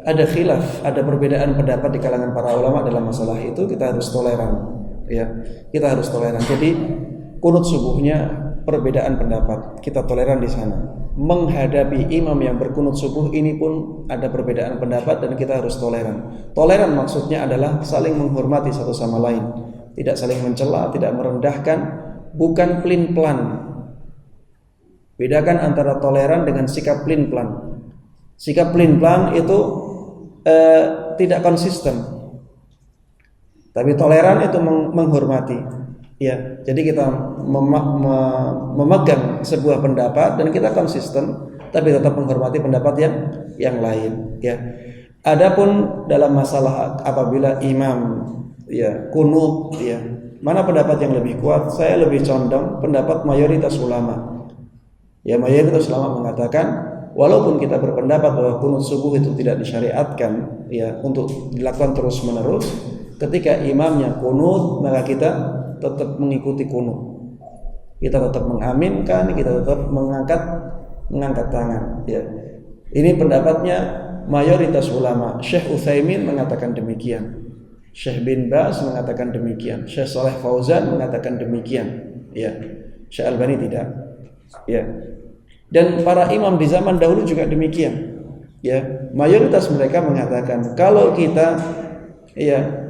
ada khilaf, ada perbedaan pendapat di kalangan para ulama dalam masalah itu, kita harus toleran, ya. Kita harus toleran. Jadi kunut subuhnya perbedaan pendapat, kita toleran di sana. Menghadapi imam yang berkunut subuh ini pun ada perbedaan pendapat dan kita harus toleran. Toleran maksudnya adalah saling menghormati satu sama lain, tidak saling mencela, tidak merendahkan, bukan plin-plan. Bedakan antara toleran dengan sikap plin-plan. Sikap plin-plan itu tidak konsisten, tapi toleran itu menghormati, ya. Jadi kita memegang sebuah pendapat dan kita konsisten, tapi tetap menghormati pendapat yang lain, ya. Adapun dalam masalah apabila imam, ya, kunut, ya, mana pendapat yang lebih kuat? Saya lebih condong pendapat mayoritas ulama. Ya, mayoritas ulama mengatakan walaupun kita berpendapat bahwa kunut subuh itu tidak disyariatkan, ya, untuk dilakukan terus-menerus, ketika imamnya kunut maka kita tetap mengikuti kunut. Kita tetap mengaminkan, kita tetap mengangkat tangan, ya. Ini pendapatnya mayoritas ulama. Syekh Utsaimin mengatakan demikian. Syekh bin Baz mengatakan demikian. Syekh Shalih Fauzan mengatakan demikian, ya. Syekh Albani tidak, ya. Dan para imam di zaman dahulu juga demikian, ya. Mayoritas mereka mengatakan kalau kita, ya,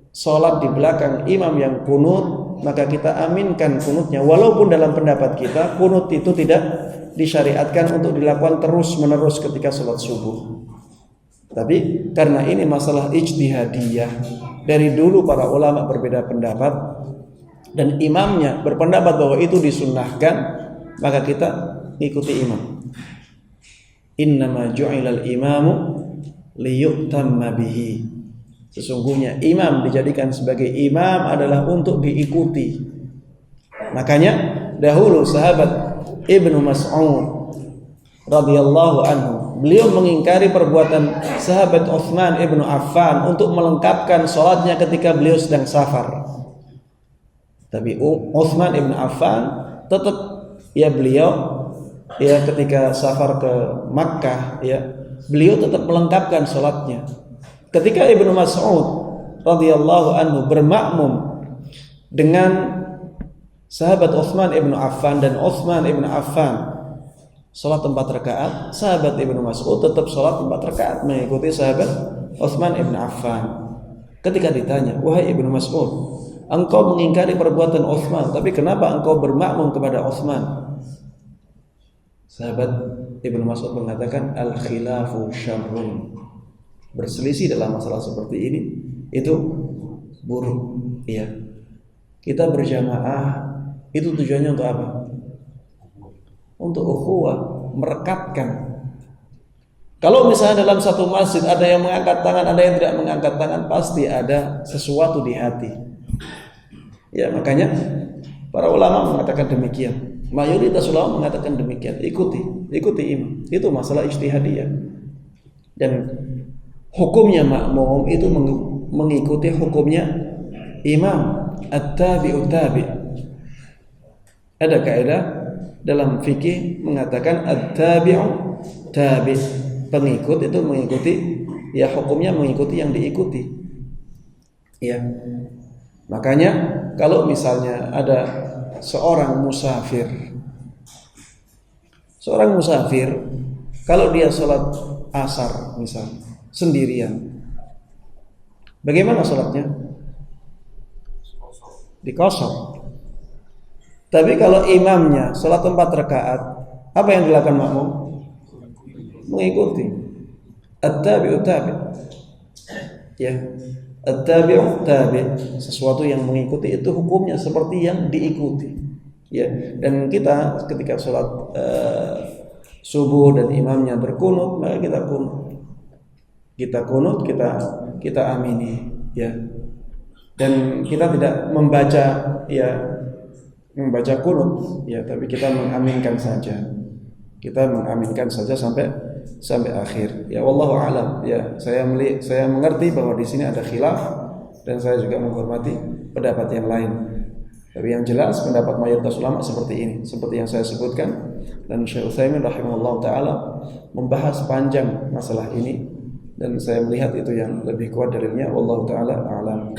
sholat di belakang imam yang kunut, maka kita aminkan kunutnya, walaupun dalam pendapat kita kunut itu tidak disyariatkan untuk dilakukan terus menerus ketika sholat subuh. Tapi karena ini masalah ijtihadiyah, dari dulu para ulama berbeda pendapat dan imamnya berpendapat bahwa itu disunnahkan, maka kita ikuti imam. Innama ju'ilal imamu liyu'tamma bihi. Sesungguhnya imam dijadikan sebagai imam adalah untuk diikuti. Makanya dahulu sahabat Ibnu Mas'ud radhiyallahu anhu, beliau mengingkari perbuatan sahabat Utsman Ibnu Affan untuk melengkapkan sholatnya ketika beliau sedang safar. Tapi Utsman Ibnu Affan tetap, ya, beliau, ya, ketika safar ke Makkah, ya, beliau tetap melengkapkan sholatnya. Ketika Ibnu Mas'ud radhiyallahu anhu bermakmum dengan sahabat Utsman Ibnu Affan dan Utsman Ibnu Affan sholat 4 rakaat, sahabat Ibnu Mas'ud tetap sholat 4 rakaat mengikuti sahabat Utsman Ibnu Affan. Ketika ditanya, wahai Ibnu Mas'ud, engkau mengingkari perbuatan Utsman, tapi kenapa engkau bermakmum kepada Utsman? Sahabat Ibnu Mas'ud mengatakan, al-khilafu syarrun. Berselisih dalam masalah seperti ini itu buruk, ya. Kita berjamaah itu tujuannya untuk apa? Untuk ukhuwah, merekatkan. Kalau misalnya dalam satu masjid ada yang mengangkat tangan, ada yang tidak mengangkat tangan, pasti ada sesuatu di hati. Ya, makanya para ulama mengatakan demikian. Mayoritas ulama mengatakan demikian. Ikuti imam. Itu masalah ijtihadiyah. Dan hukumnya makmum itu mengikuti hukumnya imam. At-tabi'u tabi'. Ada kaidah dalam fikih mengatakan at-tabi'u tabi'. Pengikut itu mengikuti, ya, hukumnya mengikuti yang diikuti. Ya. Makanya kalau misalnya ada seorang musafir kalau dia sholat asar misalnya sendirian, bagaimana sholatnya? Dikosor. Tapi kalau imamnya sholat 4 rakaat, apa yang dilakukan makmum? Mengikuti. At-tabi'u tabi'. Ya. At-tabi'u tabi', sesuatu yang mengikuti itu hukumnya seperti yang diikuti, ya. Dan kita ketika sholat subuh dan imamnya berkunut, maka kita kunut, kita amini, ya. Dan kita tidak membaca kunut, ya, tapi kita mengaminkan saja. Kita mengaminkan saja sampai akhir. Ya, wallahu a'lam. Ya, saya mengerti bahwa di sini ada khilaf dan saya juga menghormati pendapat yang lain. Tapi yang jelas pendapat mayoritas ulama seperti ini, seperti yang saya sebutkan, dan Syekh Utsaimin rahimahullah taala membahas panjang masalah ini, dan saya melihat itu yang lebih kuat dalilnya. Wallahu taala a'lam.